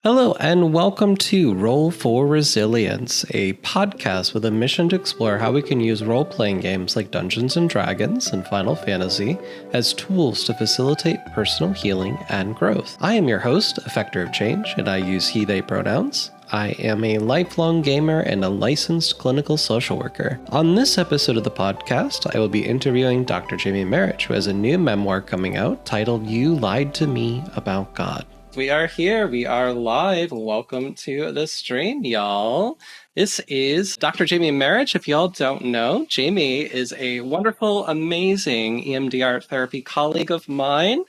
Hello, and welcome to Roll for Resilience, a podcast with a mission to explore how we can use role playing games like Dungeons and Dragons and Final Fantasy as tools to facilitate personal healing and growth. I am your host, Effector of Change, and I use he, they pronouns. I am a lifelong gamer and a licensed clinical social worker. On this episode of the podcast, I will be interviewing Dr. Jamie Marich, who has a new memoir coming out titled You Lied to Me About God. We are here. We are live. Welcome to the stream, y'all. This is Dr. Jamie Marich. If y'all don't know, Jamie is a wonderful, amazing EMDR therapy colleague of mine,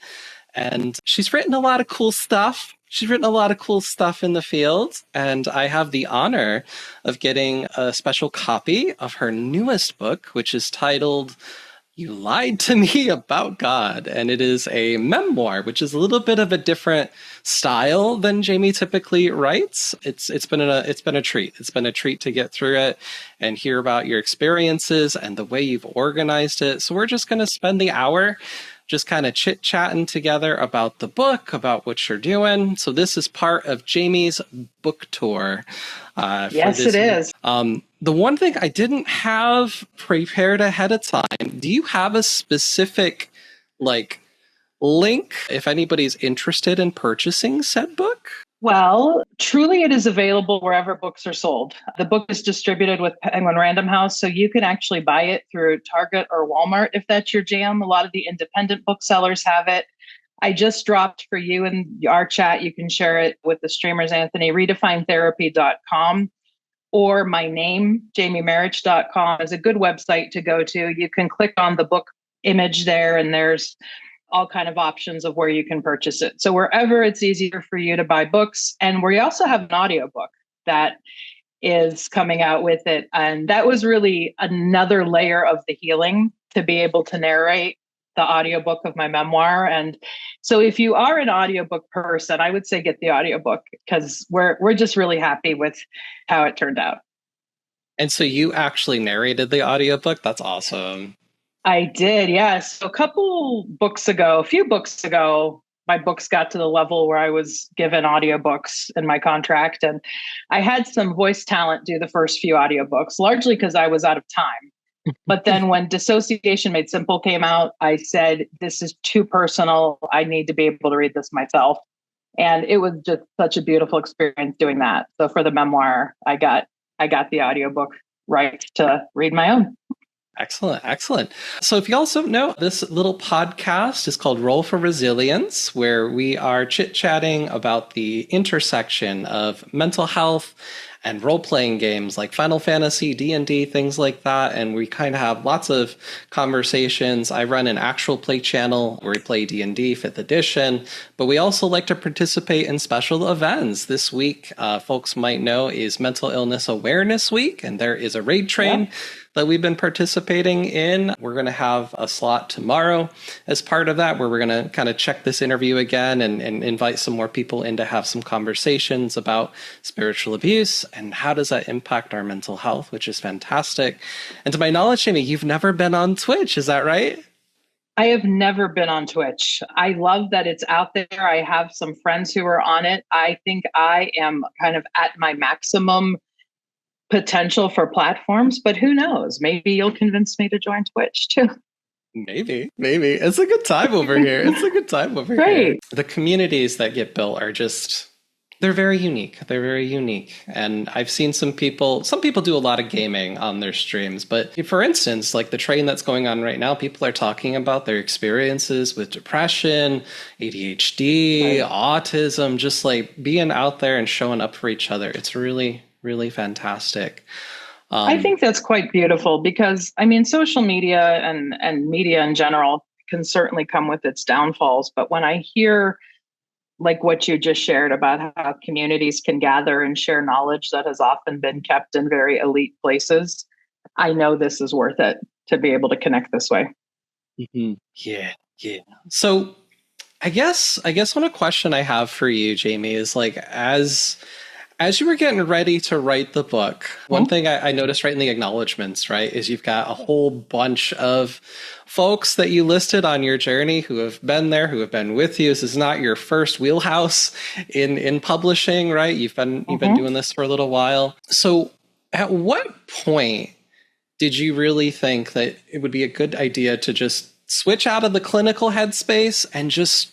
and she's written a lot of cool stuff. She's written a lot of cool stuff in the field, and I have the honor of getting a special copy of her newest book, which is titled You Lied to Me About God, and it is a memoir, which is a little bit of a different style than Jamie typically writes. It's been a treat. It's been a treat to get through it and hear about your experiences and the way you've organized it. So we're just going to spend the hour just kind of chit-chatting together about the book, about what you're doing. So this is part of Jamie's book tour. Yes, it is. The one thing I didn't have prepared ahead of time, do you have a specific link if anybody's interested in purchasing said book? Well, truly it is available wherever books are sold. The book is distributed with Penguin Random House, so you can actually buy it through Target or Walmart if that's your jam. A lot of the independent booksellers have it. I just dropped for you in our chat. You can share it with the streamers, Anthony, redefinetherapy.com. Or my name, jamiemarich.com, is a good website to go to. You can click on the book image there, and there's all kind of options of where you can purchase it. So wherever it's easier for you to buy books. And we also have an audiobook that is coming out with it. And that was really another layer of the healing, to be able to narrate the audiobook of my memoir. And so if you are an audiobook person, I would say get the audiobook, because we're just really happy with how it turned out. And so you actually narrated the audiobook? That's awesome. I did, yes. A few books ago, my books got to the level where I was given audiobooks in my contract. And I had some voice talent do the first few audiobooks, largely because I was out of time. But then when Dissociation Made Simple came out, I said, this is too personal. I need to be able to read this myself. And it was just such a beautiful experience doing that. So for the memoir, I got the audiobook right to read my own. Excellent, excellent. So if you also know, this little podcast is called Roll for Resilience, where we are chit-chatting about the intersection of mental health and role-playing games like Final Fantasy, D&D, things like that. And we kind of have lots of conversations. I run an actual play channel where we play D&D 5th edition, but we also like to participate in special events. This week, folks might know, is Mental Illness Awareness Week, and there is a raid train that we've been participating in. We're going to have a slot tomorrow as part of that, where we're going to kind of check this interview again and invite some more people in to have some conversations about spiritual abuse and how does that impact our mental health, which is fantastic. And to my knowledge, Jamie, you've never been on Twitch, is that right? I have never been on Twitch. I love that it's out there. I have some friends who are on it. I think I am kind of at my maximum potential for platforms, but who knows? Maybe you'll convince me to join Twitch too. Maybe. It's a good time over here. Great. The communities that get built are just, they're very unique. And I've seen some people do a lot of gaming on their streams, but for instance, like the train that's going on right now, people are talking about their experiences with depression, ADHD, autism, just like being out there and showing up for each other. It's really, really fantastic. I think that's quite beautiful, because social media and media in general can certainly come with its downfalls. But when I hear like what you just shared about how communities can gather and share knowledge that has often been kept in very elite places, I know this is worth it to be able to connect this way. Mm-hmm. Yeah. So I guess one question I have for you, Jamie, is like, as As you were getting ready to write the book, one thing I noticed right in the acknowledgments, right, is you've got a whole bunch of folks that you listed on your journey who have been there, who have been with you. This is not your first wheelhouse in publishing, right? You've been doing this for a little while. So at what point did you really think that it would be a good idea to just switch out of the clinical headspace and just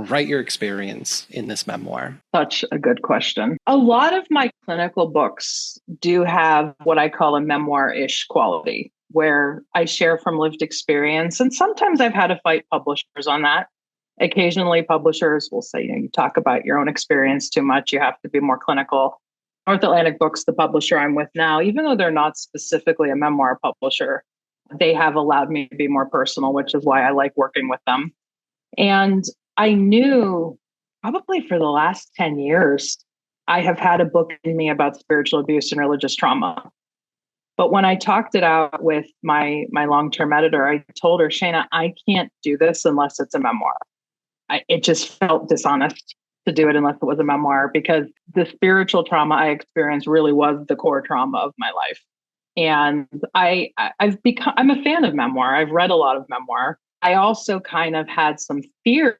write your experience in this memoir? Such a good question. A lot of my clinical books do have what I call a memoir-ish quality, where I share from lived experience. And sometimes I've had to fight publishers on that. Occasionally, publishers will say, you talk about your own experience too much. You have to be more clinical. North Atlantic Books, the publisher I'm with now, even though they're not specifically a memoir publisher, they have allowed me to be more personal, which is why I like working with them. And I knew probably for the last 10 years, I have had a book in me about spiritual abuse and religious trauma. But when I talked it out with my long-term editor, I told her, Shana, I can't do this unless it's a memoir. It just felt dishonest to do it unless it was a memoir, because the spiritual trauma I experienced really was the core trauma of my life. And I'm a fan of memoir. I've read a lot of memoir. I also kind of had some fear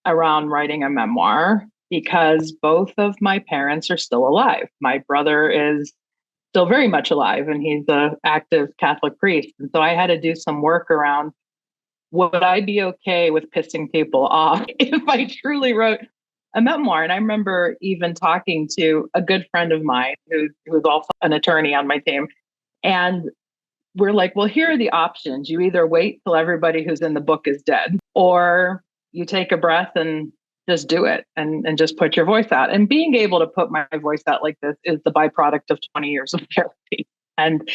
around writing a memoir because both of my parents are still alive. My brother is still very much alive, and he's an active Catholic priest. And so I had to do some work around, would I be okay with pissing people off if I truly wrote a memoir? And I remember even talking to a good friend of mine who's also an attorney on my team. And we're like, well, here are the options. You either wait till everybody who's in the book is dead, or you take a breath and just do it and just put your voice out. And being able to put my voice out like this is the byproduct of 20 years of therapy and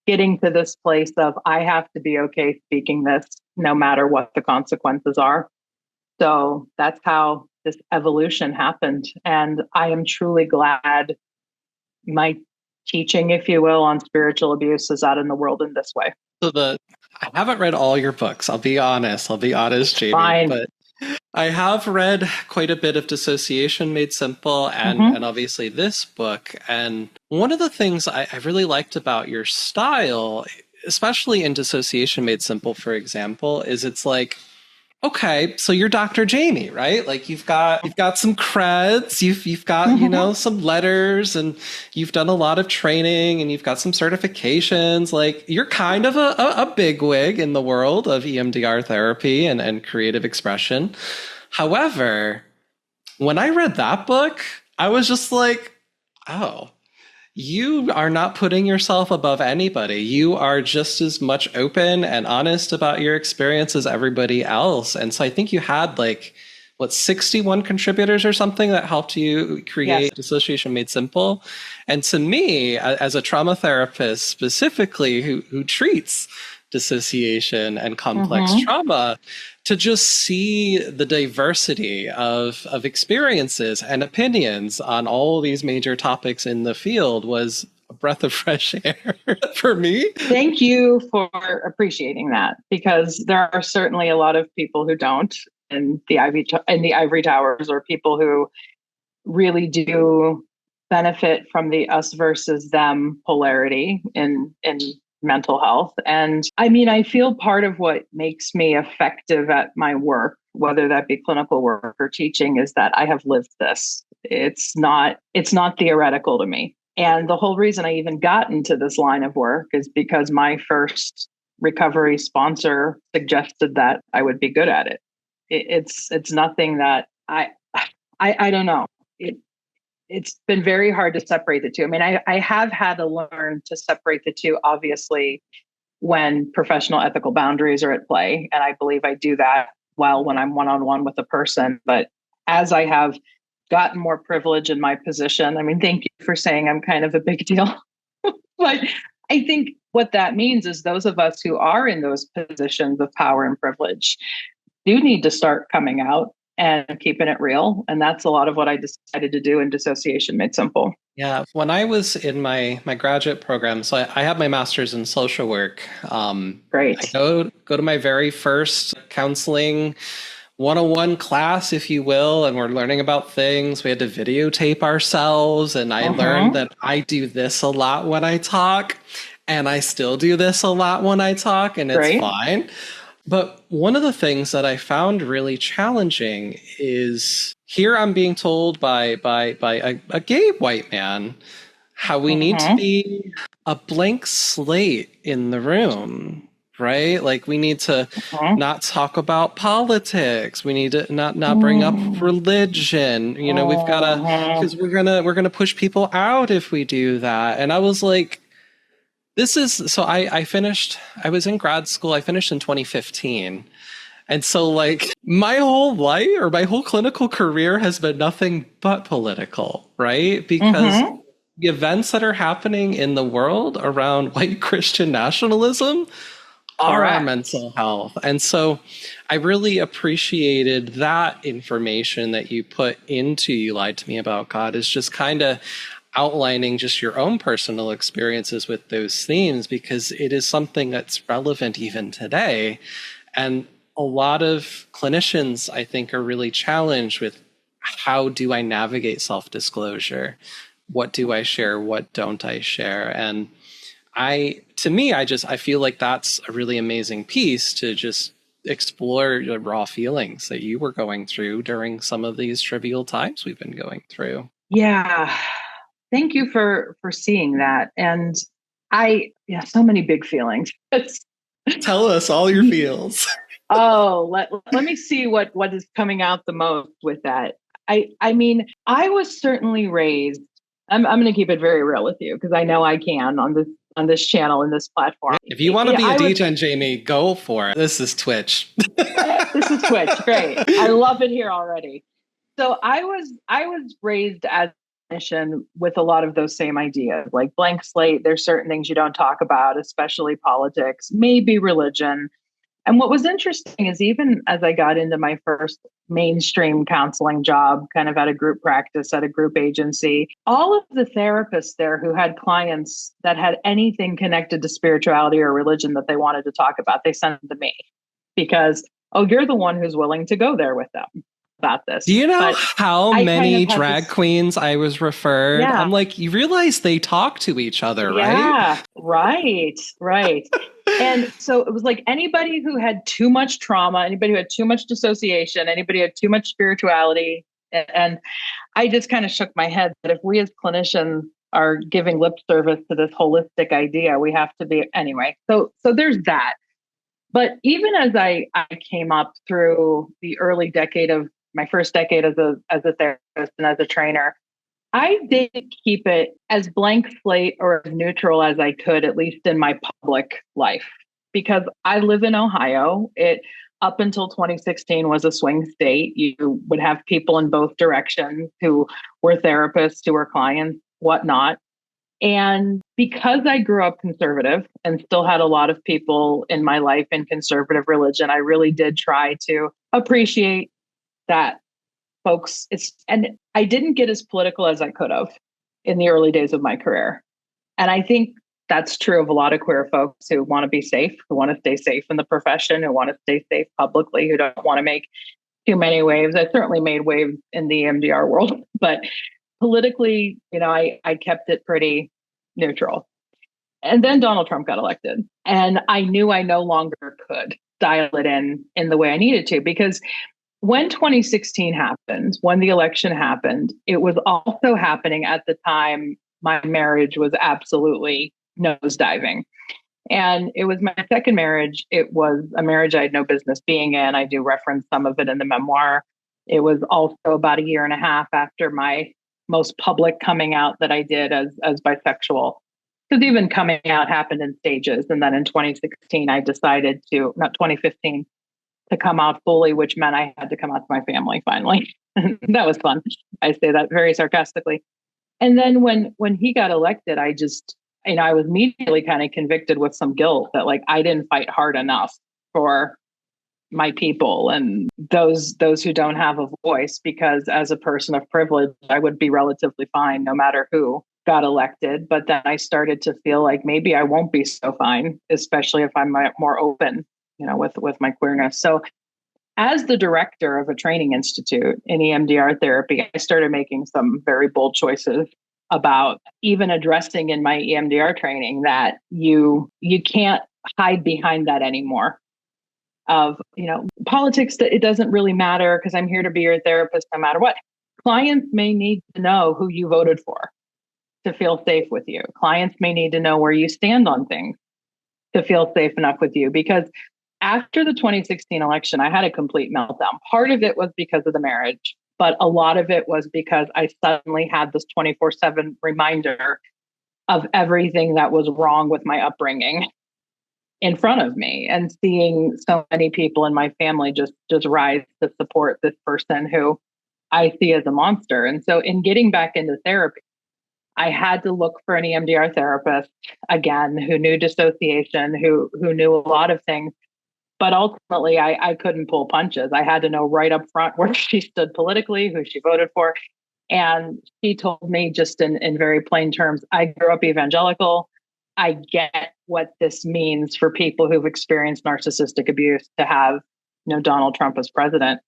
getting to this place of, I have to be okay speaking this no matter what the consequences are. So that's how this evolution happened. And I am truly glad my teaching, if you will, on spiritual abuse is out in the world in this way. So I haven't read all your books. I'll be honest, Jamie. Fine. But I have read quite a bit of Dissociation Made Simple and obviously this book. And one of the things I really liked about your style, especially in Dissociation Made Simple, for example, is it's like, okay, so you're Dr. Jamie, right? Like you've got some creds, you've got, some letters, and you've done a lot of training, and you've got some certifications. Like you're kind of a bigwig in the world of EMDR therapy and creative expression. However, when I read that book, I was just like, oh, you are not putting yourself above anybody. You are just as much open and honest about your experience as everybody else. And so I think you had 61 contributors or something that helped you create Dissociation Made Simple. And to me, as a trauma therapist specifically who treats dissociation and complex trauma, to just see the diversity of experiences and opinions on all these major topics in the field was a breath of fresh air for me. Thank you for appreciating that, because there are certainly a lot of people who don't in the ivory towers, or people who really do benefit from the us versus them polarity in mental health. And I mean, I feel part of what makes me effective at my work, whether that be clinical work or teaching, is that I have lived this. It's not theoretical to me. And the whole reason I even got into this line of work is because my first recovery sponsor suggested that I would be good at it. It's nothing that I don't know. It's been very hard to separate the two. I mean, I have had to learn to separate the two, obviously, when professional ethical boundaries are at play. And I believe I do that well when I'm one-on-one with a person. But as I have gotten more privilege in my position, I mean, thank you for saying I'm kind of a big deal. But I think what that means is those of us who are in those positions of power and privilege do need to start coming out and keeping it real. And that's a lot of what I decided to do in Dissociation Made Simple. Yeah. When I was in my graduate program, so I have my master's in social work. Great. I go to my very first counseling 101 class, if you will, and we're learning about things. We had to videotape ourselves, and I learned that I do this a lot when I talk, and I still do this a lot when I talk, and it's Great. fine. But one of the things that I found really challenging is here I'm being told by a gay white man how we need to Mm-hmm. be a blank slate in the room, right? Like we need to Mm-hmm. not talk about politics. We need to not bring up Mm-hmm. religion. You know, we've got to Mm-hmm. because we're gonna push people out if we do that. And I was like, this is so I finished. I was in grad school. I finished in 2015. And so, like, my whole life or my whole clinical career has been nothing but political, right? Because Mm-hmm. the events that are happening in the world around white Christian nationalism are our Correct. mental health. And so I really appreciated that information that you put into You Lied to Me About God, is just kind of outlining just your own personal experiences with those themes, because it is something that's relevant even today. And a lot of clinicians, I think, are really challenged with how do I navigate self-disclosure? What do I share? What don't I share? And to me, I feel like that's a really amazing piece to just explore the raw feelings that you were going through during some of these trivial times we've been going through. Yeah. Thank you for seeing that. And yeah, so many big feelings. It's, Tell us all your feels. oh, let me see what is coming out the most with that. I mean, I was certainly raised. I'm going to keep it very real with you because I know I can on this channel and this platform. If you want to be a I was DJ, Jamie, go for it. This is Twitch. this is Twitch. Great. I love it here already. So I was raised as a clinician with a lot of those same ideas, like blank slate. There's certain things you don't talk about, especially politics, maybe religion. And what was interesting is even as I got into my first mainstream counseling job, kind of at a group practice, at a group agency, all of the therapists there who had clients that had anything connected to spirituality or religion that they wanted to talk about, they sent them to me because, oh, you're the one who's willing to go there with them about Do this. you know But how I kind of many had drag this, queens I was referred? yeah, I'm like, you realize they talk to each other, right? yeah, right, right. And so it was like anybody who had too much trauma, anybody who had too much dissociation, anybody who had too much spirituality. And I just kind of shook my head that if we as clinicians are giving lip service to this holistic idea, we have to be anyway. So there's that. But even as I came up through the early decade of my first decade as a therapist and as a trainer, I did keep it as blank slate or as neutral as I could, at least in my public life, because I live in Ohio. It up until 2016 was a swing state. You would have people in both directions who were therapists, who were clients, whatnot. And because I grew up conservative and still had a lot of people in my life in conservative religion, I really did try to appreciate that folks. And I didn't get as political as I could have in the early days of my career. And I think that's true of a lot of queer folks who want to be safe, who want to stay safe in the profession, who want to stay safe publicly, who don't want to make too many waves. I certainly made waves in the EMDR world, but politically, I kept it pretty neutral. And then Donald Trump got elected. And I knew I no longer could dial it in the way I needed to, because when 2016 happened, when the election happened, it was also happening at the time my marriage was absolutely nosediving. And it was my second marriage. It was a marriage I had no business being in. I do reference some of it in the memoir. It was also about a year and a half after my most public coming out that I did as bisexual. Because even coming out happened in stages. And then in 2016, I decided to, not 2015, to come out fully, which meant I had to come out to my family finally. That was fun. I say that very sarcastically. And then when he got elected, I just, I was immediately kind of convicted with some guilt that like I didn't fight hard enough for my people and those who don't have a voice, because as a person of privilege, I would be relatively fine no matter who got elected. But then I started to feel like maybe I won't be so fine, especially if I'm more open, with my queerness. So As the director of a training institute in EMDR therapy, I started making some very bold choices about even addressing in my EMDR training that you can't hide behind that anymore. Of, politics, it doesn't really matter because I'm here to be your therapist no matter what. Clients may need to know who you voted for to feel safe with you. Clients may need to know where you stand on things to feel safe enough with you. Because after the 2016 election, I had a complete meltdown. Part of it was because of the marriage, but a lot of it was because I suddenly had this 24/7 reminder of everything that was wrong with my upbringing in front of me, and seeing so many people in my family just rise to support this person who I see as a monster. And so in getting back into therapy, I had to look for an EMDR therapist again who knew dissociation, who knew a lot of things. But ultimately, I couldn't pull punches. I had to know right up front where she stood politically, who she voted for. And she told me just in very plain terms, I grew up evangelical. I get what this means for people who've experienced narcissistic abuse to have, Donald Trump as president.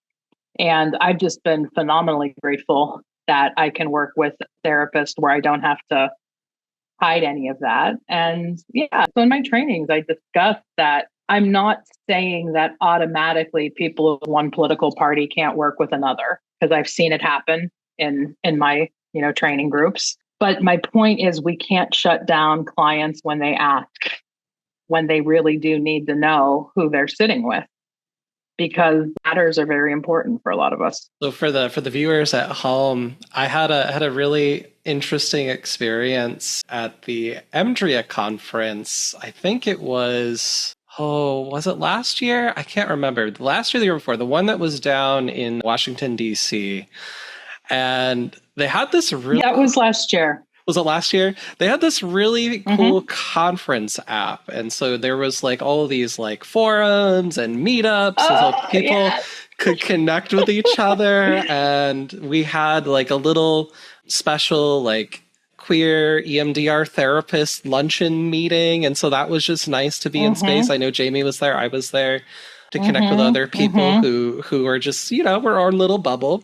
And I've just been phenomenally grateful that I can work with a therapist where I don't have to hide any of that. And yeah, so in my trainings, I discuss that I'm not saying that automatically people of one political party can't work with another, because I've seen it happen in my, training groups. But my point is, we can't shut down clients when they ask, when they really do need to know who they're sitting with, because matters are very important for a lot of us. So for the viewers at home, I had a really interesting experience at the EMDRIA conference. I think it was, was it last year? I can't remember. Last year, the year before, the one that was down in Washington, D.C. And they had this really... Yeah, it was last year. Was it last year? They had this really cool conference app. And so there was like all of these like forums and meetups so people could connect with each other. And we had like a little special like queer EMDR therapist luncheon meeting. And so that was just nice to be in space. I know Jamie was there. I was there to connect with other people who are just, we're our little bubble.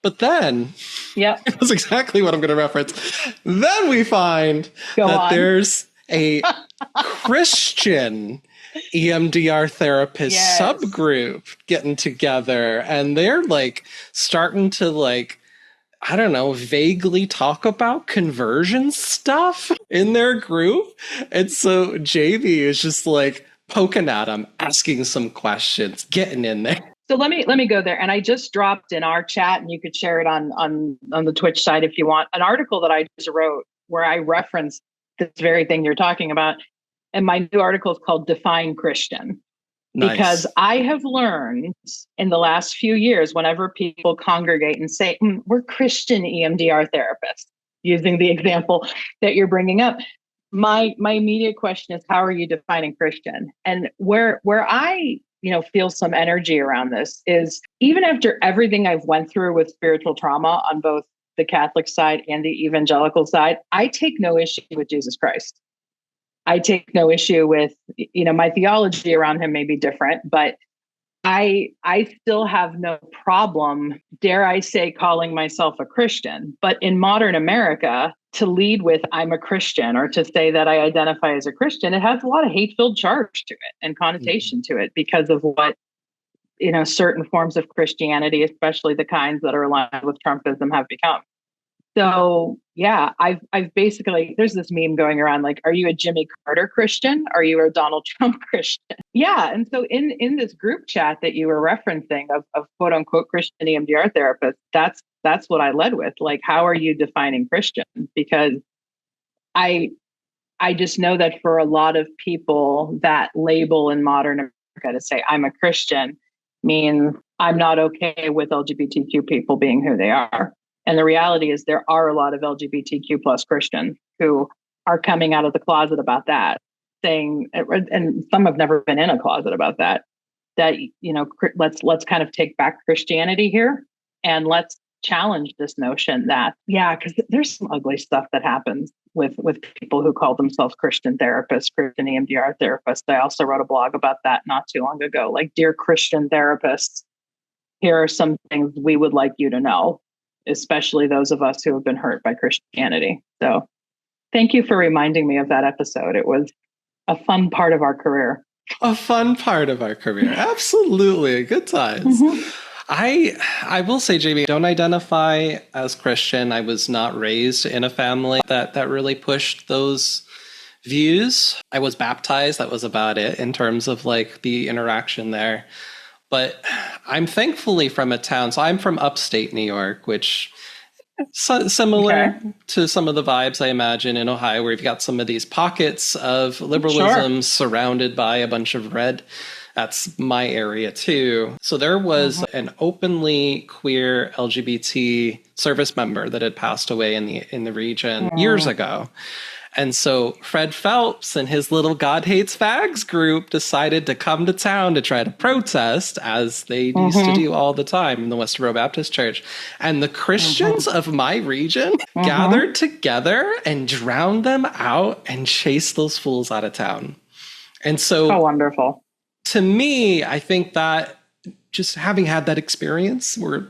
But then, that's exactly what I'm going to reference. Then we find there's a Christian EMDR therapist subgroup getting together, and they're like starting to like, I don't know, vaguely talk about conversion stuff in their group. And so JV is just like poking at them, asking some questions, getting in there. So let me go there. And I just dropped in our chat, and you could share it on the Twitch side if you want, an article that I just wrote where I referenced this very thing you're talking about. And my new article is called Define Christian. Nice. Because I have learned in the last few years, whenever people congregate and say, we're Christian EMDR therapists, using the example that you're bringing up, my immediate question is, how are you defining Christian? And where I feel some energy around this is, even after everything I've went through with spiritual trauma on both the Catholic side and the evangelical side, I take no issue with Jesus Christ. I take no issue with, my theology around him may be different, but I still have no problem, dare I say, calling myself a Christian. But in modern America, to lead with I'm a Christian, or to say that I identify as a Christian, it has a lot of hate-filled charge to it and connotation to it because of what, certain forms of Christianity, especially the kinds that are aligned with Trumpism, have become. So yeah, I've basically, there's this meme going around like, are you a Jimmy Carter Christian? Are you a Donald Trump Christian? Yeah. And so in this group chat that you were referencing of quote unquote Christian EMDR therapists, that's what I led with. Like, how are you defining Christian? Because I just know that for a lot of people, that label in modern America to say I'm a Christian means I'm not okay with LGBTQ people being who they are. And the reality is there are a lot of LGBTQ plus Christians who are coming out of the closet about that, saying, and some have never been in a closet about that, let's kind of take back Christianity here, and let's challenge this notion that, yeah, because there's some ugly stuff that happens with people who call themselves Christian therapists, Christian EMDR therapists. I also wrote a blog about that not too long ago. Like, dear Christian therapists, here are some things we would like you to know, especially those of us who have been hurt by Christianity. So thank you for reminding me of that episode. It was a fun part of our career. A fun part of our career. Absolutely. Good times. Mm-hmm. I will say, Jamie, don't identify as Christian. I was not raised in a family that really pushed those views. I was baptized. That was about it in terms of like the interaction there. But I'm thankfully from a town. So I'm from upstate New York, which similar to some of the vibes I imagine in Ohio, where you've got some of these pockets of liberalism surrounded by a bunch of red. That's my area too. So there was an openly queer LGBT service member that had passed away in the region years ago. And so Fred Phelps and his little God Hates Fags group decided to come to town to try to protest, as they used to do all the time in the Westboro Baptist Church. And the Christians of my region gathered together and drowned them out and chased those fools out of town. And so, how wonderful. To me, I think that just having had that experience, we're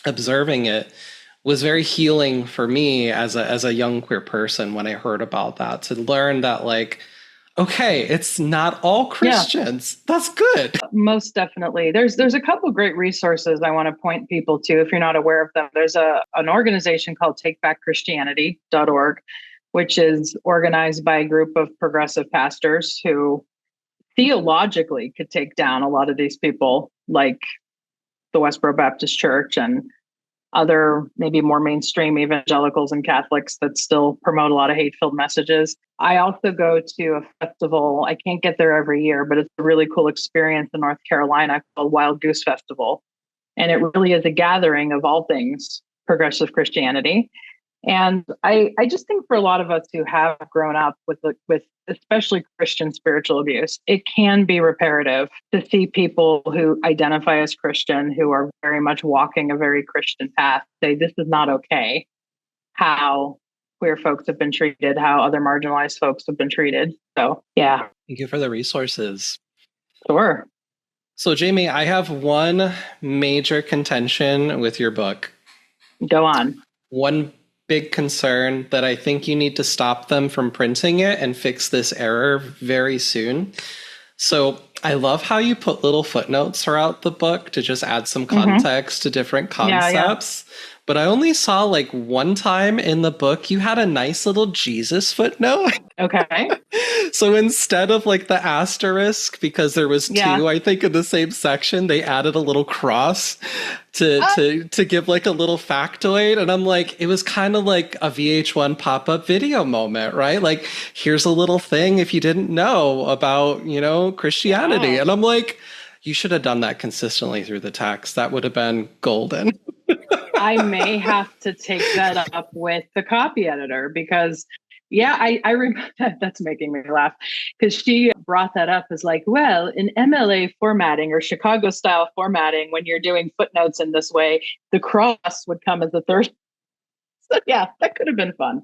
observing it, was very healing for me as a young queer person when I heard about that, to learn that, like, okay, it's not all Christians. Yeah. That's good. Most definitely. There's a couple great resources I want to point people to if you're not aware of them. There's an organization called takebackchristianity.org, which is organized by a group of progressive pastors who theologically could take down a lot of these people, like the Westboro Baptist Church and other maybe more mainstream evangelicals and Catholics that still promote a lot of hate-filled messages. I also go to a festival. I can't get there every year, but it's a really cool experience in North Carolina called Wild Goose Festival. And it really is a gathering of all things progressive Christianity. And I just think for a lot of us who have grown up with especially Christian spiritual abuse, it can be reparative to see people who identify as Christian, who are very much walking a very Christian path, say this is not okay, how queer folks have been treated, how other marginalized folks have been treated. So, yeah. Thank you for the resources. Sure. So, Jamie, I have one major contention with your book. Go on. One big concern that I think you need to stop them from printing it and fix this error very soon. So I love how you put little footnotes throughout the book to just add some context to different concepts. Yeah. But I only saw like one time in the book you had a nice little Jesus footnote. Okay. So instead of like the asterisk, because there was two, I think, in the same section, they added a little cross to give like a little factoid. And I'm like, it was kind of like a VH1 pop-up video moment, right? Like, here's a little thing if you didn't know about, Christianity. Yeah. And I'm like, you should have done that consistently through the text. That would have been golden. I may have to take that up with the copy editor because, I remember that's making me laugh because she brought that up as like, well, in MLA formatting or Chicago style formatting, when you're doing footnotes in this way, the cross would come as a third. So yeah, that could have been fun.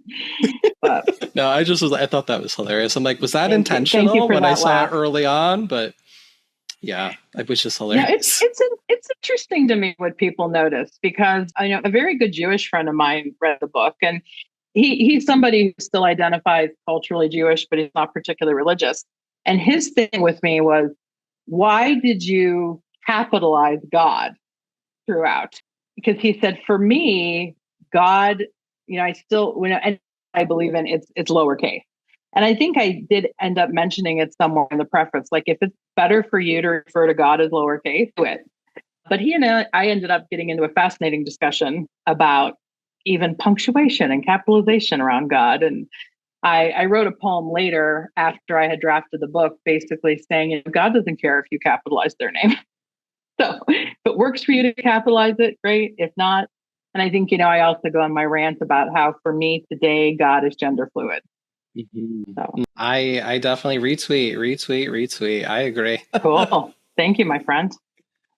But no, I thought that was hilarious. I'm like, was that intentional when I saw it early on? But yeah, it was just hilarious. Yeah, it's interesting to me what people notice because I know a very good Jewish friend of mine read the book, and he's somebody who still identifies culturally Jewish, but he's not particularly religious. And his thing with me was, why did you capitalize God throughout? Because he said, for me, God, I still, and I believe in it's lowercase. And I think I did end up mentioning it somewhere in the preface. Like, if it's better for you to refer to God as lowercase, do it. But he and I ended up getting into a fascinating discussion about even punctuation and capitalization around God. And I wrote a poem later after I had drafted the book, basically saying, God doesn't care if you capitalize their name. So if it works for you to capitalize it, great. If not, and I think, I also go on my rant about how for me today, God is gender fluid. Mm-hmm. So I definitely retweet. I agree. Cool. Thank you, my friend.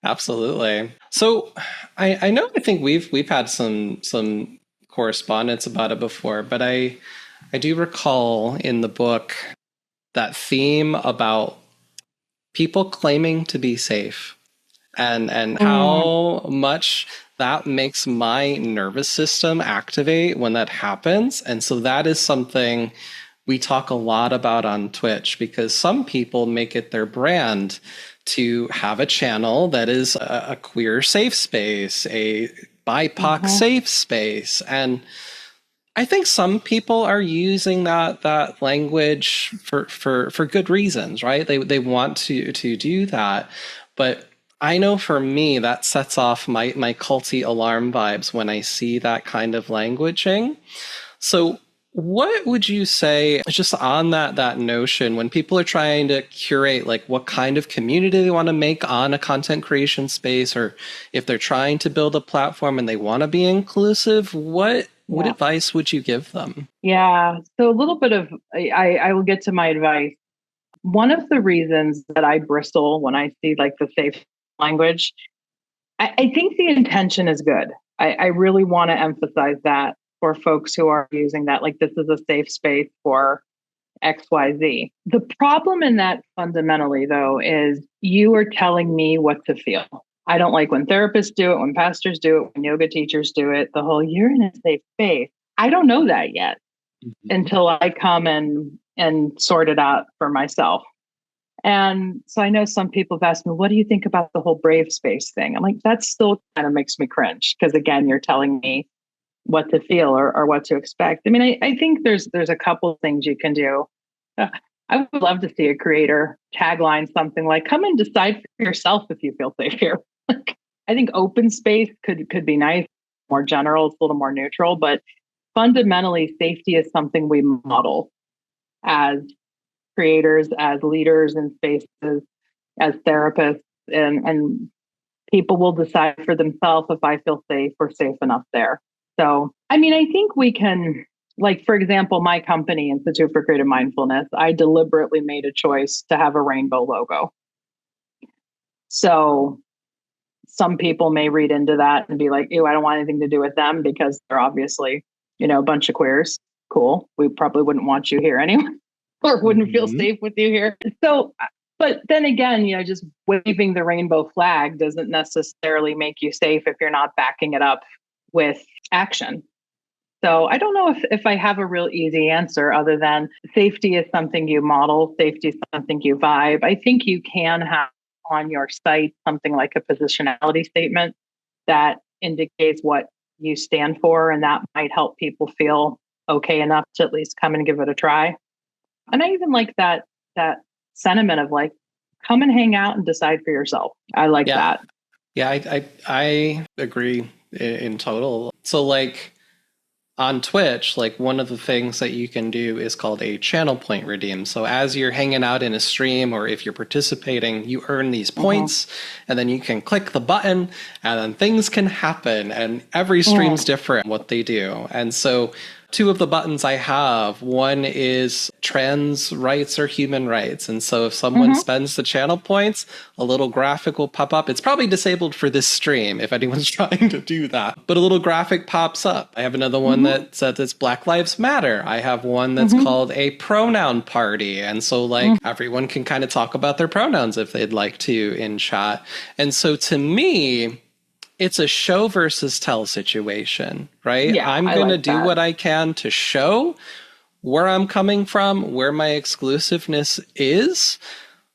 Absolutely. So I know I think we've had some correspondence about it before, but I do recall in the book that theme about people claiming to be safe and Mm, how much that makes my nervous system activate when that happens. And so that is something we talk a lot about on Twitch, because some people make it their brand to have a channel that is a queer safe space, a BIPOC mhm. safe space. And I think some people are using that language for good reasons, right? They want to do that. But I know for me that sets off my culty alarm vibes when I see that kind of languaging. So what would you say just on that notion when people are trying to curate like what kind of community they want to make on a content creation space, or if they're trying to build a platform and they want to be inclusive, what Yeah. advice would you give them? Yeah. So a little bit of, I will get to my advice. One of the reasons that I bristle when I see like the safe language, I think the intention is good. I really want to emphasize that for folks who are using that, like this is a safe space for XYZ. The problem in that fundamentally, though, is you are telling me what to feel. I don't like when therapists do it, when pastors do it, when yoga teachers do it, the whole you're in a safe space. I don't know that yet Mhm. until I come and sort it out for myself. And so I know some people have asked me, what do you think about the whole brave space thing? I'm like, that still kind of makes me cringe because again, you're telling me what to feel or what to expect. I mean, I think there's a couple of things you can do. Uh, I would love to see a creator tagline something like, come and decide for yourself if you feel safe here. I think open space could be nice, more general, it's a little more neutral, but fundamentally safety is something we model as creators, as leaders in spaces, as therapists, and people will decide for themselves if I feel safe or safe enough there. So, I mean, I think we can, like, for example, my company, Institute for Creative Mindfulness, I deliberately made a choice to have a rainbow logo. So, some people may read into that and be like, ew, I don't want anything to do with them because they're obviously, a bunch of queers. Cool. We probably wouldn't want you here anyway, or wouldn't feel Mhm. safe with you here. So, but then again, just waving the rainbow flag doesn't necessarily make you safe if you're not backing it up with action. So I don't know if I have a real easy answer other than safety is something you model, safety is something you vibe. I think you can have on your site something like a positionality statement that indicates what you stand for, and that might help people feel okay enough to at least come and give it a try. And I even like that sentiment of like, come and hang out and decide for yourself. I like Yeah. that. Yeah, I agree in total. So like on Twitch, like one of the things that you can do is called a channel point redeem. So as you're hanging out in a stream or if you're participating, you earn these Mm-hmm. points and then you can click the button and then things can happen, and every stream's Mm-hmm. different what they do. And so two of the buttons I have, one is trans rights or human rights. And so if someone Mm-hmm. spends the channel points, a little graphic will pop up. It's probably disabled for this stream if anyone's trying to do that, but a little graphic pops up. I have another one Mm-hmm. that says it's Black Lives Matter. I have one that's Mm-hmm. called a pronoun party. And so like everyone can kind of talk about their pronouns if they'd like to in chat. And so to me, it's a show versus tell situation, right? Yeah, I'm I going to like do that. what I can to show where I'm coming from, where my exclusiveness is,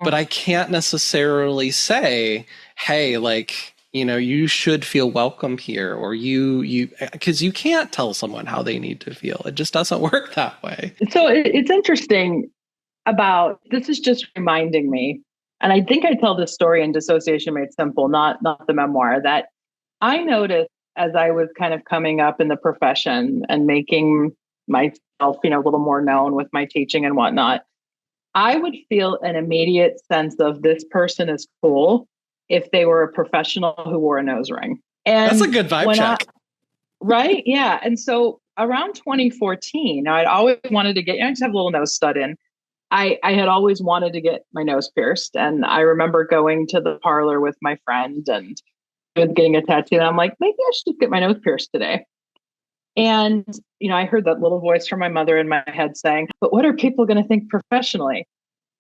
but I can't necessarily say, hey, like, you should feel welcome here, or because you can't tell someone how they need to feel. It just doesn't work that way. So it's interesting about this is just reminding me, and I think I tell this story in Dissociation Made Simple, not the memoir, that I noticed as I was kind of coming up in the profession and making myself, a little more known with my teaching and whatnot, I would feel an immediate sense of this person is cool if they were a professional who wore a nose ring. That's a And good vibe when I, check. right? Yeah. And so around 2014, I'd always wanted to get, I just have a little nose stud in. I had always wanted to get my nose pierced. And I remember going to the parlor with my friend and getting a tattoo. And I'm like, maybe I should just get my nose pierced today. And, I heard that little voice from my mother in my head saying, but what are people going to think professionally?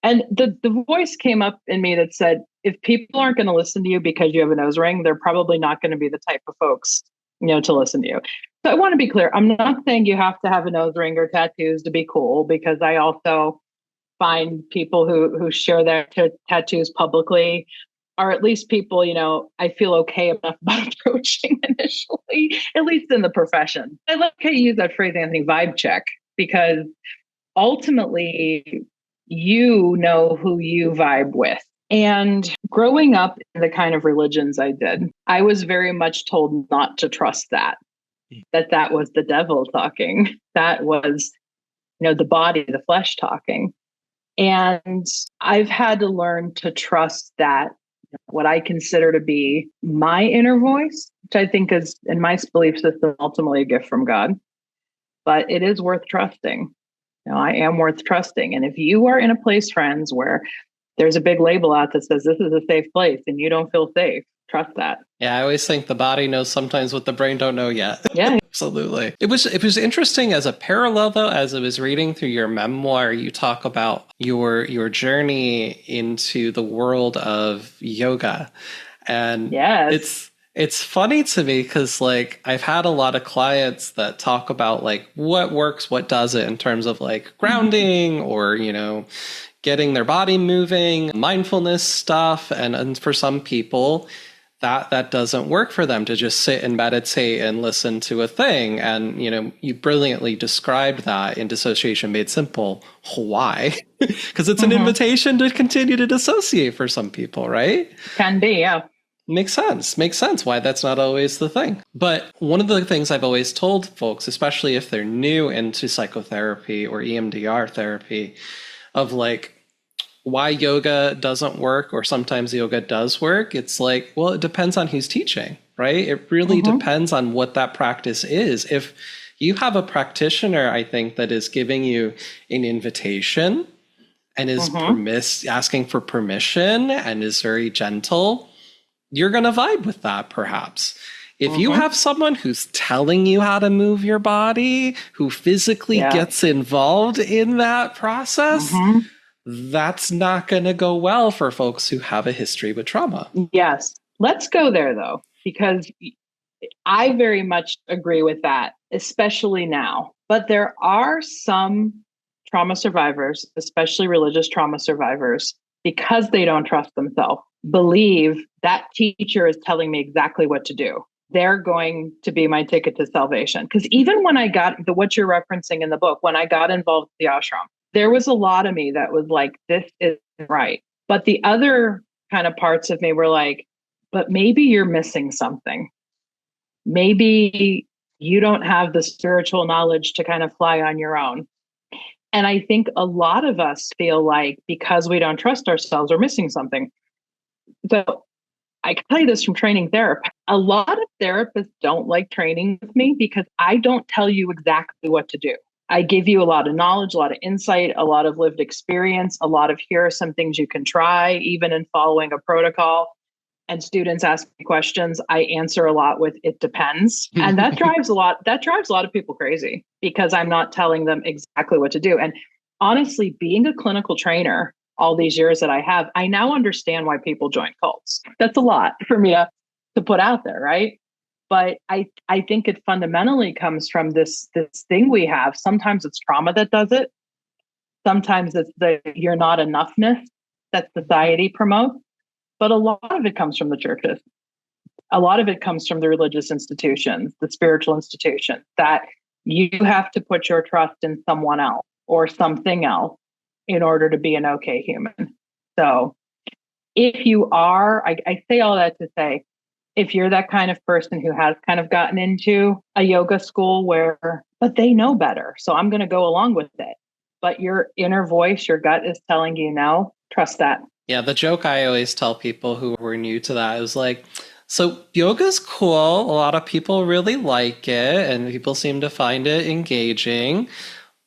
And the voice came up in me that said, if people aren't going to listen to you because you have a nose ring, they're probably not going to be the type of folks, to listen to you. So I want to be clear. I'm not saying you have to have a nose ring or tattoos to be cool, because I also find people who share their tattoos publicly, or at least people, I feel okay enough about approaching initially, at least in the profession. I like how you use that phrase, Anthony, vibe check, because ultimately you know who you vibe with. And growing up in the kind of religions I did, I was very much told not to trust that was the devil talking. That was, the body, the flesh talking. And I've had to learn to trust that what I consider to be my inner voice, which I think is, in my belief system, ultimately a gift from God. But it is worth trusting. I am worth trusting. And if you are in a place, friends, where there's a big label out that says this is a safe place and you don't feel safe, trust that. Yeah, I always think the body knows sometimes what the brain don't know yet. Yeah. Absolutely. It was interesting as a parallel, though, as I was reading through your memoir, you talk about your journey into the world of yoga. And yes. it's funny to me because, like, I've had a lot of clients that talk about, like, what works, what doesn't in terms of, like, grounding or, getting their body moving, mindfulness stuff. And for some people, that doesn't work for them to just sit and meditate and listen to a thing. And, you brilliantly described that in Dissociation Made Simple. Why? Because it's an invitation to continue to dissociate for some people, right? Can be, yeah. Makes sense why that's not always the thing. But one of the things I've always told folks, especially if they're new into psychotherapy or EMDR therapy, of like why yoga doesn't work, or sometimes yoga does work, it's like, well, it depends on who's teaching, right? It really depends on what that practice is. If you have a practitioner, I think, that is giving you an invitation and is asking for permission and is very gentle, you're going to vibe with that, perhaps. If you have someone who's telling you how to move your body, who physically gets involved in that process, that's not going to go well for folks who have a history with trauma. Yes. Let's go there, though, because I very much agree with that, especially now. But there are some trauma survivors, especially religious trauma survivors, because they don't trust themselves, believe that teacher is telling me exactly what to do. They're going to be my ticket to salvation. Because even when I got what you're referencing in the book, when I got involved with the ashram, there was a lot of me that was like, this isn't right. But the other kind of parts of me were like, but maybe you're missing something. Maybe you don't have the spiritual knowledge to kind of fly on your own. And I think a lot of us feel like because we don't trust ourselves, we're missing something. So I can tell you this from training therapy. A lot of therapists don't like training with me because I don't tell you exactly what to do. I give you a lot of knowledge, a lot of insight, a lot of lived experience, a lot of here are some things you can try, even in following a protocol. And students ask me questions. I answer a lot with it depends. And that drives a lot of people crazy because I'm not telling them exactly what to do. And honestly, being a clinical trainer all these years that I have, I now understand why people join cults. That's a lot for me to put out there, right? But I think it fundamentally comes from this thing we have. Sometimes it's trauma that does it. Sometimes it's the you're not enoughness that society promotes. But a lot of it comes from the churches. A lot of it comes from the religious institutions, the spiritual institutions, that you have to put your trust in someone else or something else in order to be an okay human. So if you are, I say all that to say, if you're that kind of person who has kind of gotten into a yoga school but they know better, so I'm going to go along with it. But your inner voice, your gut is telling you no, trust that. Yeah, the joke I always tell people who were new to that is like, so yoga's cool. A lot of people really like it and people seem to find it engaging.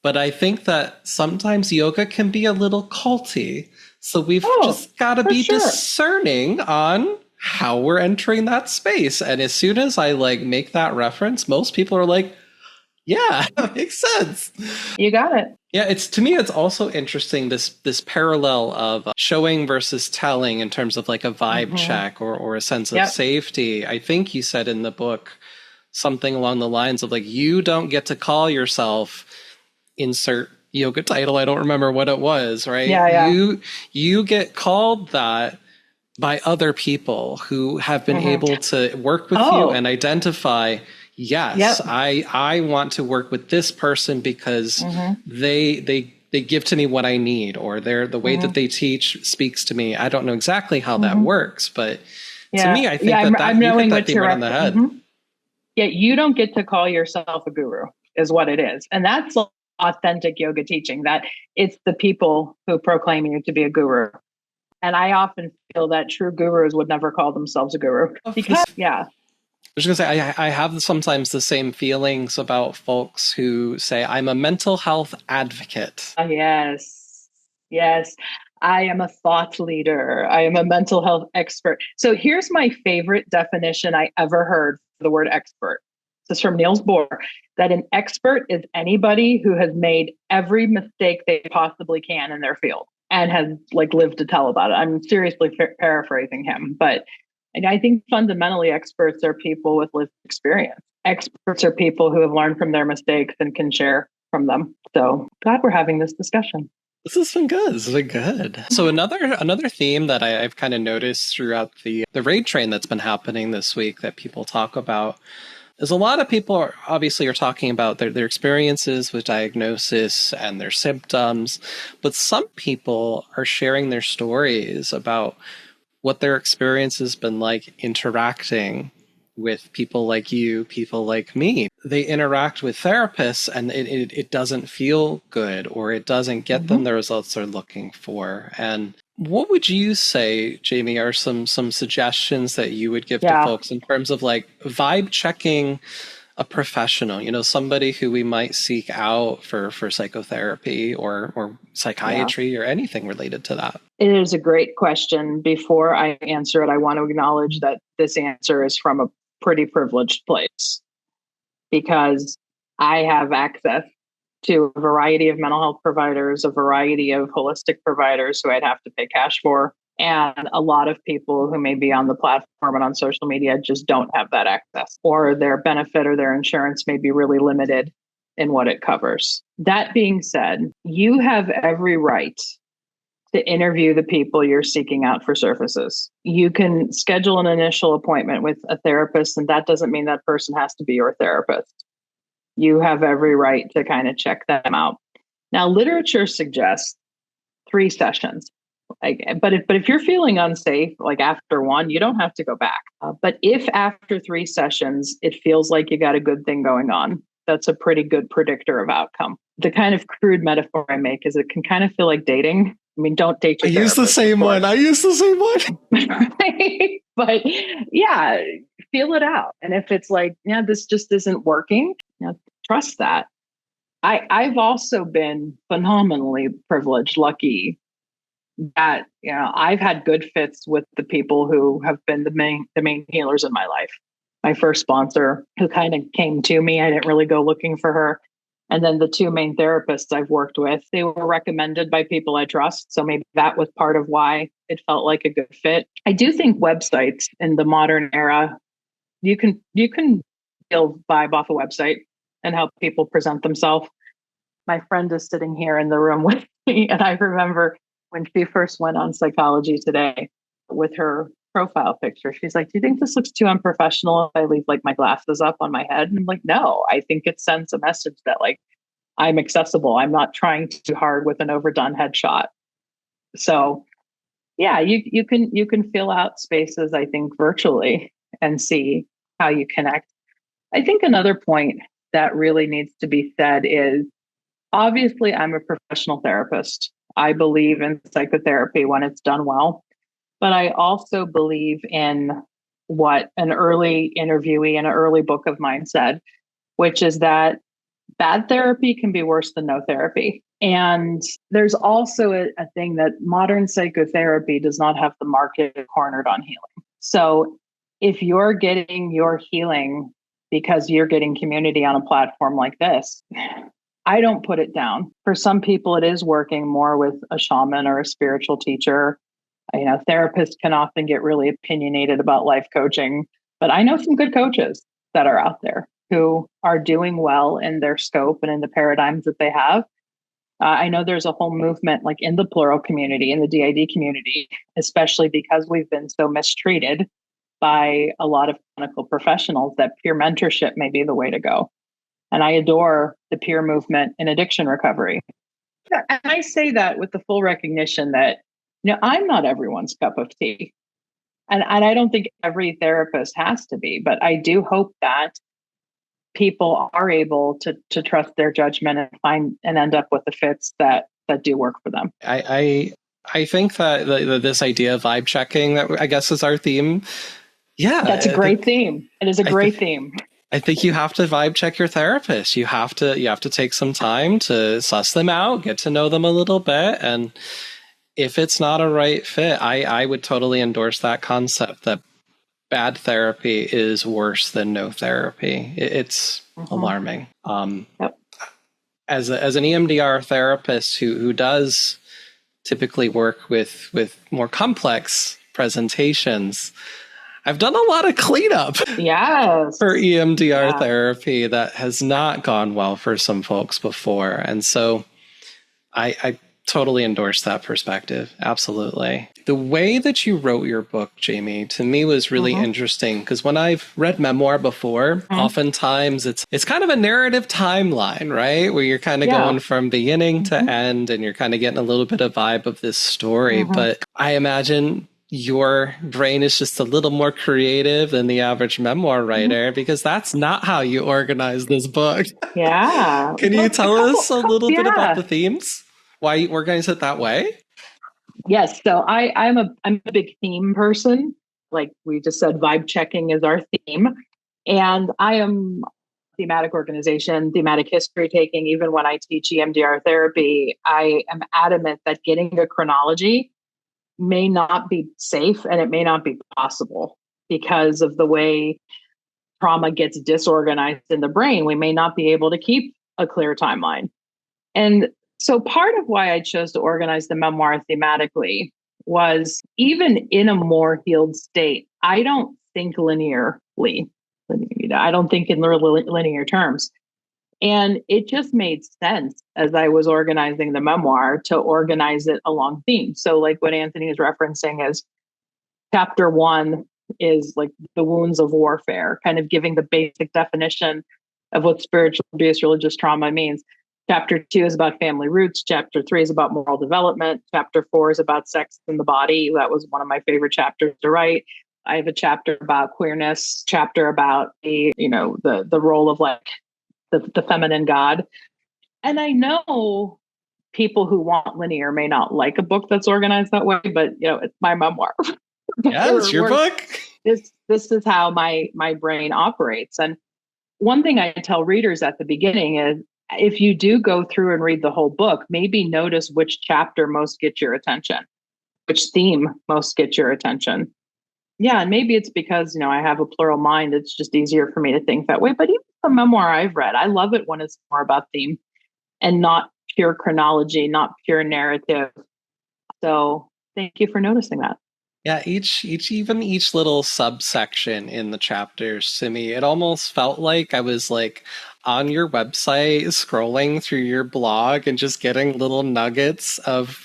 But I think that sometimes yoga can be a little culty. So we've Oh, just got to for be sure. discerning on how we're entering that space. And as soon as I like make that reference, most people are like, yeah, that makes sense. You got it. Yeah, it's to me it's also interesting this parallel of showing versus telling in terms of like a vibe Hmm. check or a sense of Yep. safety. I think you said in the book something along the lines of like you don't get to call yourself insert yoga title. I don't remember what it was, right? Yeah, yeah. You get called that by other people who have been Hmm. able to work with you Oh, and identify, yes, yep. I want to work with this person because Hmm. they give to me what I need, or the way that Hmm. they teach speaks to me. I don't know exactly how that Hmm. works, but to Yeah, me, I yeah. think I'm that you hit knowing that what theme you're right on the head. Yeah, you don't get to call yourself a guru, is what it is. And that's authentic yoga teaching, that it's the people who proclaim you to be a guru. And I often feel that true gurus would never call themselves a guru because, yeah, I was going to say, I have sometimes the same feelings about folks who say, I'm a mental health advocate. yes, yes. I am a thought leader. I am a mental health expert. So here's my favorite definition I ever heard for the word expert. This is from Niels Bohr, that an expert is anybody who has made every mistake they possibly can in their field and has like lived to tell about it. I'm seriously paraphrasing him, but and I think fundamentally experts are people with lived experience. Experts are people who have learned from their mistakes and can share from them. So glad we're having this discussion. This has been good. This has been good. So another theme that I've kind of noticed throughout the raid train that's been happening this week that people talk about is a lot of people obviously are talking about their experiences with diagnosis and their symptoms, but some people are sharing their stories about what their experience has been like interacting with people like you, people like me. They interact with therapists and it doesn't feel good, or it doesn't get them Mm-hmm. the results they're looking for. And what would you say, Jamie, are some suggestions that you would give to Yeah. folks in terms of like vibe checking a professional, somebody who we might seek out for psychotherapy or Yeah. psychiatry or anything related to that? It is a great question. Before I answer it, I want to acknowledge that this answer is from a pretty privileged place because I have access to a variety of mental health providers, a variety of holistic providers who I'd have to pay cash for. And a lot of people who may be on the platform and on social media just don't have that access, or their benefit or their insurance may be really limited in what it covers. That being said, you have every right to interview the people you're seeking out for services. You can schedule an initial appointment with a therapist, and that doesn't mean that person has to be your therapist. You have every right to kind of check them out. Now, literature suggests 3 sessions. But if you're feeling unsafe, like after one, you don't have to go back. But if after 3 sessions it feels like you got a good thing going on, that's a pretty good predictor of outcome. The kind of crude metaphor I make is it can kind of feel like dating. I mean, don't date I your use the therapist, of same one. I course. use the same one. Right? But yeah, feel it out. And if it's like, yeah, this just isn't working, trust that. I've also been phenomenally privileged, lucky that I've had good fits with the people who have been the main healers in my life. My first sponsor, who kind of came to me, I didn't really go looking for her. And then the two main therapists I've worked with, they were recommended by people I trust. So maybe that was part of why it felt like a good fit. I do think websites in the modern era, you can feel vibe off a website and how people present themselves. My friend is sitting here in the room with me, and I remember when she first went on Psychology Today with her profile picture, she's like, "Do you think this looks too unprofessional if I leave like my glasses up on my head?" And I'm like, "No, I think it sends a message that like I'm accessible. I'm not trying too hard with an overdone headshot." So yeah, you can fill out spaces, I think, virtually and see how you connect. I think another point that really needs to be said is, obviously, I'm a professional therapist. I believe in psychotherapy when it's done well, but I also believe in what an early interviewee in an early book of mine said, which is that bad therapy can be worse than no therapy. And there's also a thing that modern psychotherapy does not have the market cornered on healing. So if you're getting your healing because you're getting community on a platform like this, I don't put it down. For some people, it is working more with a shaman or a spiritual teacher. Therapists can often get really opinionated about life coaching, but I know some good coaches that are out there who are doing well in their scope and in the paradigms that they have. I know there's a whole movement like in the plural community, in the DID community, especially because we've been so mistreated by a lot of clinical professionals, that peer mentorship may be the way to go. And I adore the peer movement in addiction recovery. And I say that with the full recognition that, I'm not everyone's cup of tea. And I don't think every therapist has to be, but I do hope that people are able to trust their judgment and find and end up with the fits that do work for them. I think that this idea of vibe checking, that I guess is our theme. Yeah, that's a great theme. It is a great theme. I think you have to vibe check your therapist. You have to take some time to suss them out, get to know them a little bit, and if it's not a right fit, I would totally endorse that concept that bad therapy is worse than no therapy. It's alarming. Yep. As an EMDR therapist who does typically work with more complex presentations, I've done a lot of cleanup for EMDR therapy that has not gone well for some folks before. And so I totally endorse that perspective. Absolutely. The way that you wrote your book, Jamie, to me was really interesting, because when I've read memoir before, oftentimes it's kind of a narrative timeline, right? Where you're kind of going from beginning to end, and you're kind of getting a little bit of vibe of this story. But I imagine your brain is just a little more creative than the average memoir writer, because that's not how you organize this book. Yeah. Can you tell us a little bit about the themes? Why you organize it that way? Yes. So I'm a big theme person. Like we just said, vibe checking is our theme. And I am thematic organization, thematic history taking. Even when I teach EMDR therapy, I am adamant that getting a chronology may not be safe and it may not be possible because of the way trauma gets disorganized in the brain. We may not be able to keep a clear timeline. And so part of why I chose to organize the memoir thematically was, even in a more healed state, I don't think linearly. I don't think in linear terms. And it just made sense as I was organizing the memoir to organize it along theme. So like what Anthony is referencing is chapter 1 is like the wounds of warfare, kind of giving the basic definition of what spiritual abuse, religious trauma means. Chapter 2 is about family roots. Chapter 3 is about moral development. Chapter 4 is about sex in the body. That was one of my favorite chapters to write. I have a chapter about queerness, chapter about the role of like the feminine God. And I know people who want linear may not like a book that's organized that way, but it's my memoir. Yeah, it's your book. This is how my brain operates. And one thing I tell readers at the beginning is, if you do go through and read the whole book, maybe notice which chapter most gets your attention, which theme most gets your attention. Yeah, and maybe it's because, I have a plural mind. It's just easier for me to think that way. But even the memoir I've read, I love it when it's more about theme and not pure chronology, not pure narrative. So thank you for noticing that. Yeah, each little subsection in the chapters, to me, it almost felt like I was like on your website scrolling through your blog and just getting little nuggets of,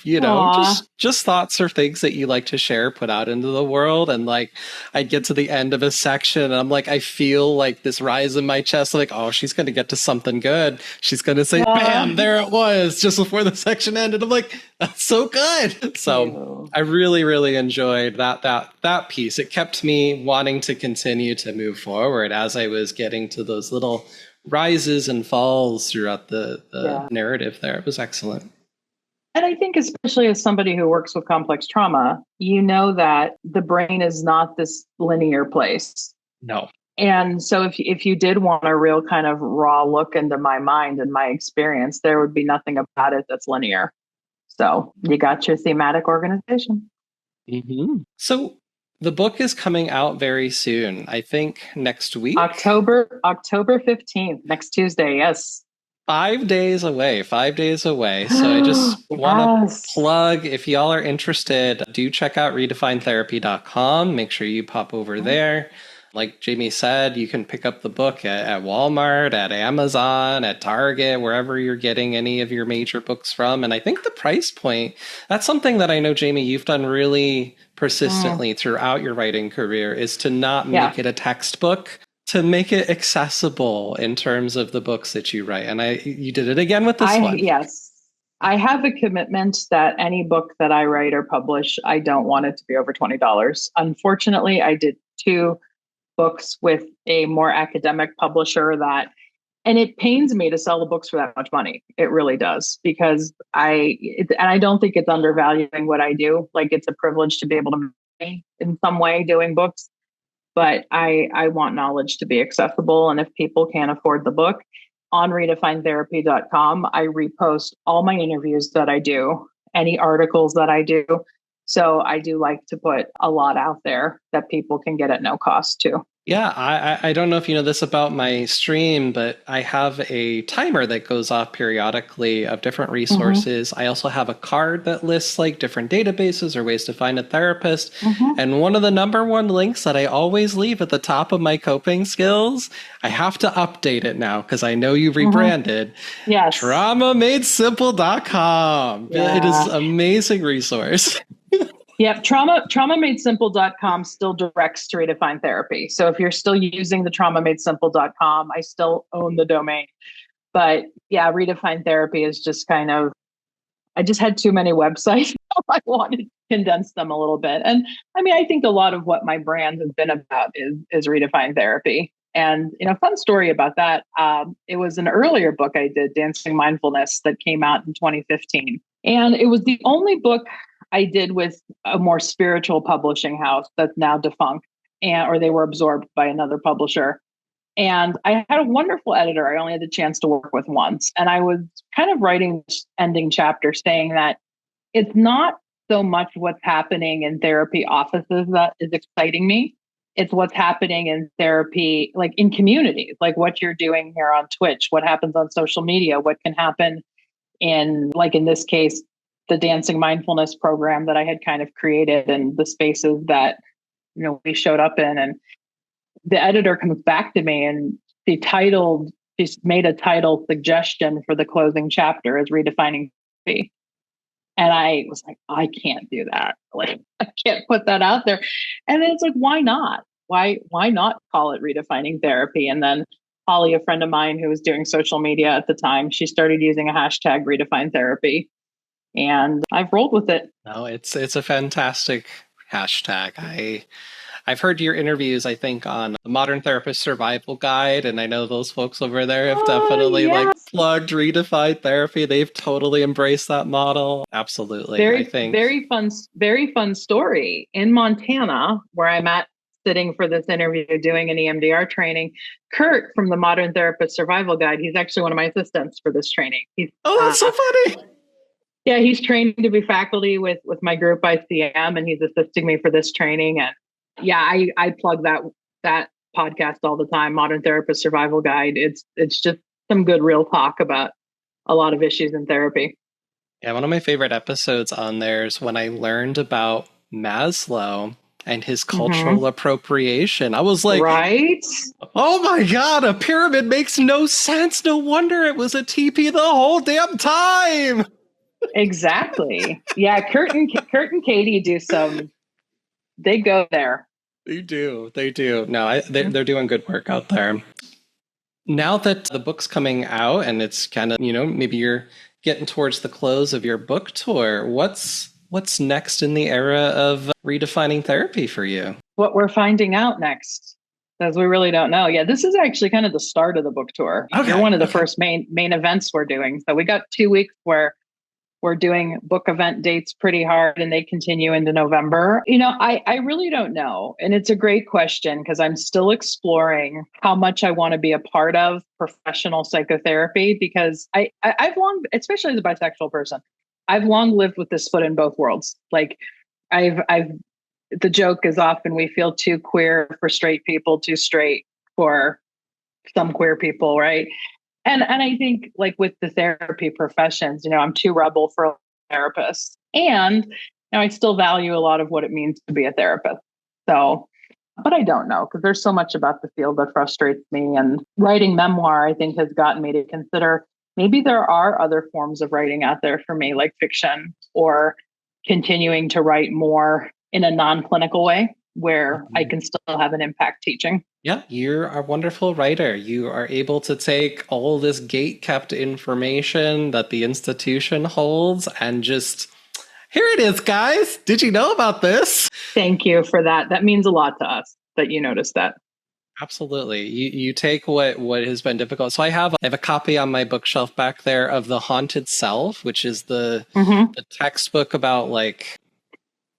just thoughts or things that you like to share, put out into the world. And like, I'd get to the end of a section and I'm like, I feel like this rise in my chest, like, oh, she's going to get to something good. She's going to say, bam, there it was, just before the section ended. I'm like, that's so good. So I really, really enjoyed that piece. It kept me wanting to continue to move forward as I was getting to those little rises and falls throughout the narrative there. It was excellent. And I think, especially as somebody who works with complex trauma, that the brain is not this linear place. No. And so if you did want a real kind of raw look into my mind and my experience, there would be nothing about it that's linear. So you got your thematic organization. So the book is coming out very soon. I think next week. October 15th, next Tuesday. Yes. 5 days away, 5 days away. So I just want to Yes. plug, if y'all are interested, do check out redefinetherapy.com. Make sure you pop over there. Like Jamie said, you can pick up the book at Walmart, at Amazon, at Target, wherever you're getting any of your major books from. And I think the price point, that's something that I know, Jamie, you've done really persistently throughout your writing career, is to not make it a textbook, to make it accessible in terms of the books that you write. And you did it again with this one. Yes. I have a commitment that any book that I write or publish, I don't want it to be over $20. Unfortunately, I did 2 books with a more academic publisher and it pains me to sell the books for that much money. It really does, because and I don't think it's undervaluing what I do. Like, it's a privilege to be able to make money in some way doing books, but I want knowledge to be accessible. And if people can't afford the book, on redefinetherapy.com, I repost all my interviews that I do, any articles that I do. So I do like to put a lot out there that people can get at no cost too. Yeah, I don't know if you know this about my stream, but I have a timer that goes off periodically of different resources. I also have a card that lists like different databases or ways to find a therapist. And one of the number one links that I always leave at the top of my coping skills, I have to update it now because I know you've rebranded. Yes. TraumaMadeSimple.com. Yeah. It is an amazing resource. Yep. TraumaMadeSimple.com still directs to Redefine Therapy. So if you're still using the TraumaMadeSimple.com, I still own the domain. But yeah, Redefine Therapy is just kind of, I just had too many websites. I wanted to condense them a little bit. And I mean, I think a lot of what my brand has been about is Redefine Therapy. And, fun story about that. It was an earlier book I did, Dancing Mindfulness, that came out in 2015. And it was the only book I did with a more spiritual publishing house that's now defunct, or they were absorbed by another publisher. And I had a wonderful editor I only had the chance to work with once. And I was kind of writing this ending chapter saying that it's not so much what's happening in therapy offices that is exciting me. It's what's happening in therapy, like in communities, like what you're doing here on Twitch, what happens on social media, what can happen in this case, the Dancing Mindfulness program that I had kind of created, and the spaces that, we showed up in. And the editor comes back to me and she's made a title suggestion for the closing chapter as Redefining Therapy. And I was like, I can't do that. Like, I can't put that out there. And then it's like, why not? Why not call it Redefining Therapy? And then Holly, a friend of mine who was doing social media at the time, she started using a hashtag Redefine Therapy. And I've rolled with it. No, it's a fantastic hashtag. I've heard your interviews, I think, on the Modern Therapist Survival Guide, and I know those folks over there have definitely plugged Redefined Therapy. They've totally embraced that model. Absolutely. Very fun story. In Montana, where I'm at sitting for this interview doing an EMDR training, Kurt from the Modern Therapist Survival Guide, he's actually one of my assistants for this training. That's so funny. Yeah, he's trained to be faculty with my group ICM, and he's assisting me for this training. And yeah, I plug that podcast all the time, Modern Therapist Survival Guide. It's just some good real talk about a lot of issues in therapy. Yeah, one of my favorite episodes on there is when I learned about Maslow and his cultural appropriation. I was like, right? Oh my God, a pyramid makes no sense. No wonder it was a TP the whole damn time. Exactly. Yeah, Kurt and Katie do they go there. They do. No, they're doing good work out there. Now that the book's coming out and it's kind of, maybe you're getting towards the close of your book tour, what's next in the era of redefining therapy for you? What we're finding out next, because we really don't know. Yeah, this is actually kind of the start of the book tour. Okay. You're one of the first main events we're doing. So we got 2 weeks where We're doing book event dates pretty hard and they continue into November. I really don't know. And it's a great question because I'm still exploring how much I want to be a part of professional psychotherapy because I've long, especially as a bisexual person, I've long lived with this foot in both worlds. Like I've the joke is often we feel too queer for straight people, too straight for some queer people, right? And I think like with the therapy professions, I'm too rebel for a therapist. And I still value a lot of what it means to be a therapist. So, but I don't know because there's so much about the field that frustrates me. And writing memoir, I think, has gotten me to consider maybe there are other forms of writing out there for me, like fiction or continuing to write more in a non-clinical way where I can still have an impact teaching. Yeah, you're a wonderful writer. You are able to take all this gate-kept information that the institution holds and just, here it is, guys. Did you know about this? Thank you for that. That means a lot to us that you noticed that. Absolutely. You take what has been difficult. So I have a copy on my bookshelf back there of The Haunted Self, which is the textbook about like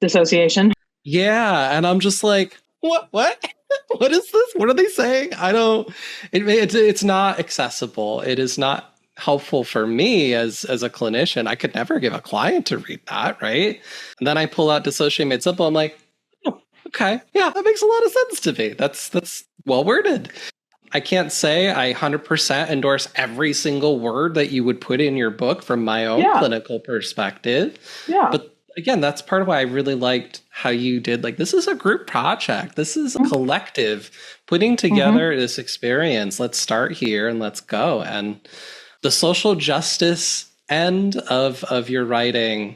dissociation. Yeah, and I'm just like, what? What is this? What are they saying? I don't. It's not accessible. It is not helpful for me as a clinician. I could never give a client to read that, right? And then I pull out Dissociate Made Simple. I'm like, oh, okay, yeah, that makes a lot of sense to me. That's well worded. I can't say I 100% endorse every single word that you would put in your book from my own clinical perspective. Yeah. But again, that's part of why I really liked how you did, like, this is a group project. This is a collective putting together this experience. Let's start here and let's go. And the social justice end of your writing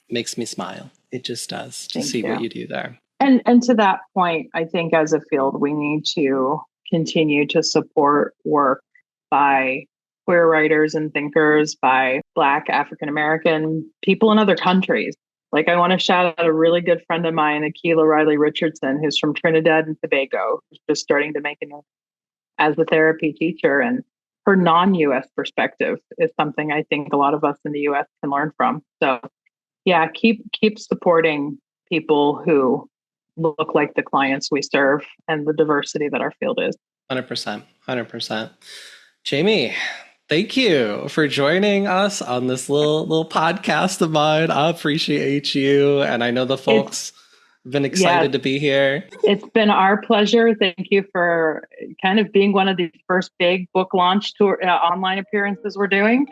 makes me smile. It just does to see what you do there. And to that point, I think as a field, we need to continue to support work by queer writers and thinkers, by Black, African-American people in other countries. Like I want to shout out a really good friend of mine, Akila Riley Richardson, who's from Trinidad and Tobago, who's just starting to make a name as a therapy teacher. And her non-US perspective is something I think a lot of us in the US can learn from. So yeah, keep supporting people who look like the clients we serve and the diversity that our field is. 100%. Jamie, thank you for joining us on this little podcast of mine. I appreciate you. And I know the folks have been excited to be here. It's been our pleasure. Thank you for kind of being one of these first big book launch tour online appearances we're doing.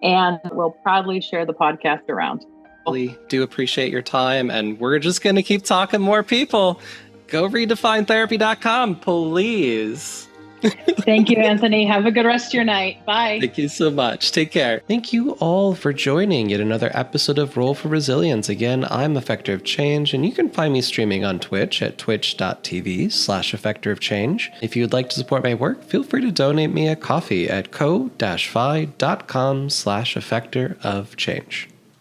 And we'll proudly share the podcast around. Really do appreciate your time. And we're just going to keep talking more people. Go redefinetherapy.com, please. Thank you, Anthony. Have a good rest of your night. Bye. Thank you so much. Take care. Thank you all for joining yet another episode of Roll for Resilience. Again, I'm Effector of Change, and you can find me streaming on Twitch at twitch.tv/Effector of Change. If you'd like to support my work, feel free to donate me a coffee at ko-fi.com/Effector of Change.